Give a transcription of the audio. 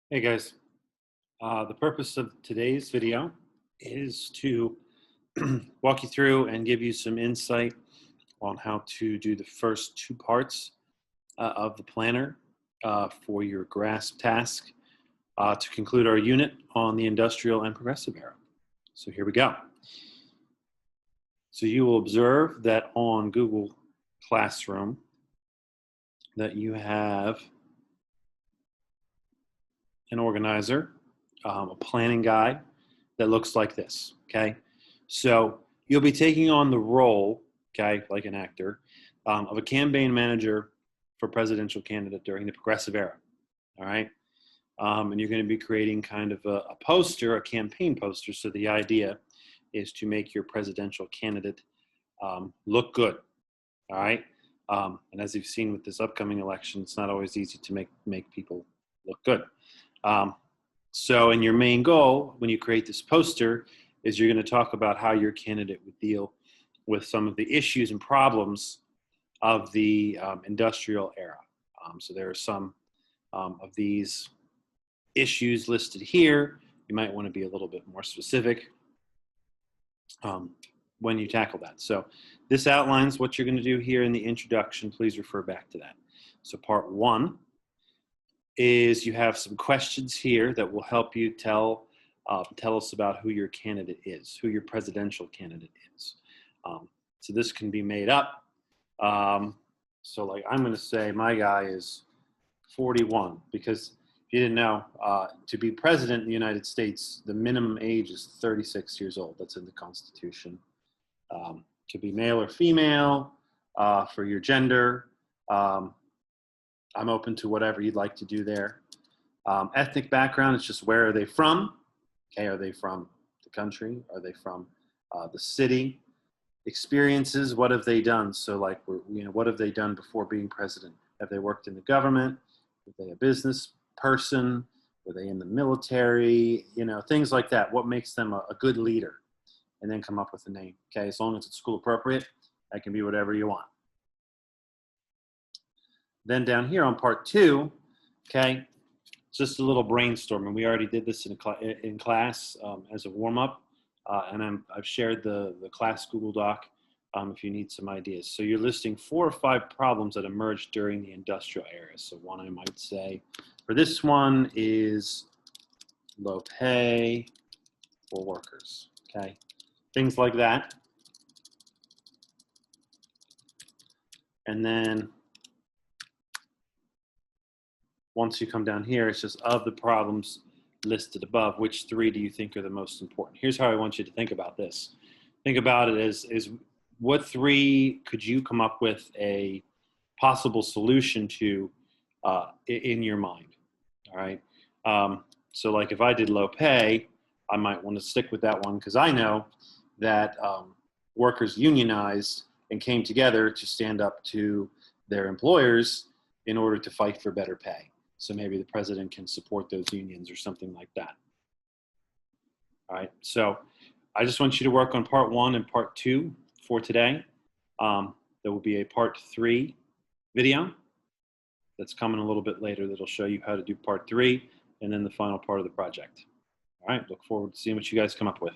Hey guys, the purpose of today's video is to walk you through and give you some insight on how to do the first two parts of the planner for your GRASP task to conclude our unit on the industrial and progressive era. So here we go. So you will observe that on Google Classroom that you have an organizer, a planning guide that looks like this, okay? So you'll be taking on the role, okay, like an actor, of a campaign manager for presidential candidate during the progressive era, all right? And you're gonna be creating kind of a poster, a campaign poster. So the idea is to make your presidential candidate look good, all right? And as you've seen with this upcoming election, it's not always easy to make people look good. So, and your main goal when you create this poster is you're going to talk about how your candidate would deal with some of the issues and problems of the industrial era. So there are some of these issues listed here. You might want to be a little bit more specific when you tackle that. So this outlines what you're going to do here in the introduction. Please refer back to that. So part one is you have some questions here that will help you tell us about who your candidate is, who your presidential candidate is. So this can be made up. So like I'm going to say my guy is 41 because if you didn't know, to be president in the United States, the minimum age is 36 years old. That's in the Constitution. To be male or female, for your gender. I'm open to whatever you'd like to do there. Ethnic background is just where are they from? Okay, are they from the country? Are they from the city? Experiences, what have they done? So like, what have they done before being president? Have they worked in the government? Were they a business person? Were they in the military? Things like that. What makes them a good leader? And then come up with a name. Okay, as long as it's school appropriate, that can be whatever you want. Then down here on part two, okay, just a little brainstorming. We already did this in class as a warm-up, and I've shared the class Google Doc if you need some ideas. So you're listing 4 or 5 problems that emerged during the industrial era. So one I might say for this one is low pay for workers, okay? Things like that. And then once you come down here, it's just of the problems listed above, which 3 do you think are the most important? Here's how I want you to think about this. Think about it as what 3 could you come up with a possible solution to in your mind, all right? So like if I did low pay, I might want to stick with that one because I know that workers unionized and came together to stand up to their employers in order to fight for better pay. So maybe the president can support those unions or something like that. All right, so I just want you to work on part 1 and part 2 for today. There will be a part 3 video that's coming a little bit later that'll show you how to do part 3 and then the final part of the project. All right, look forward to seeing what you guys come up with.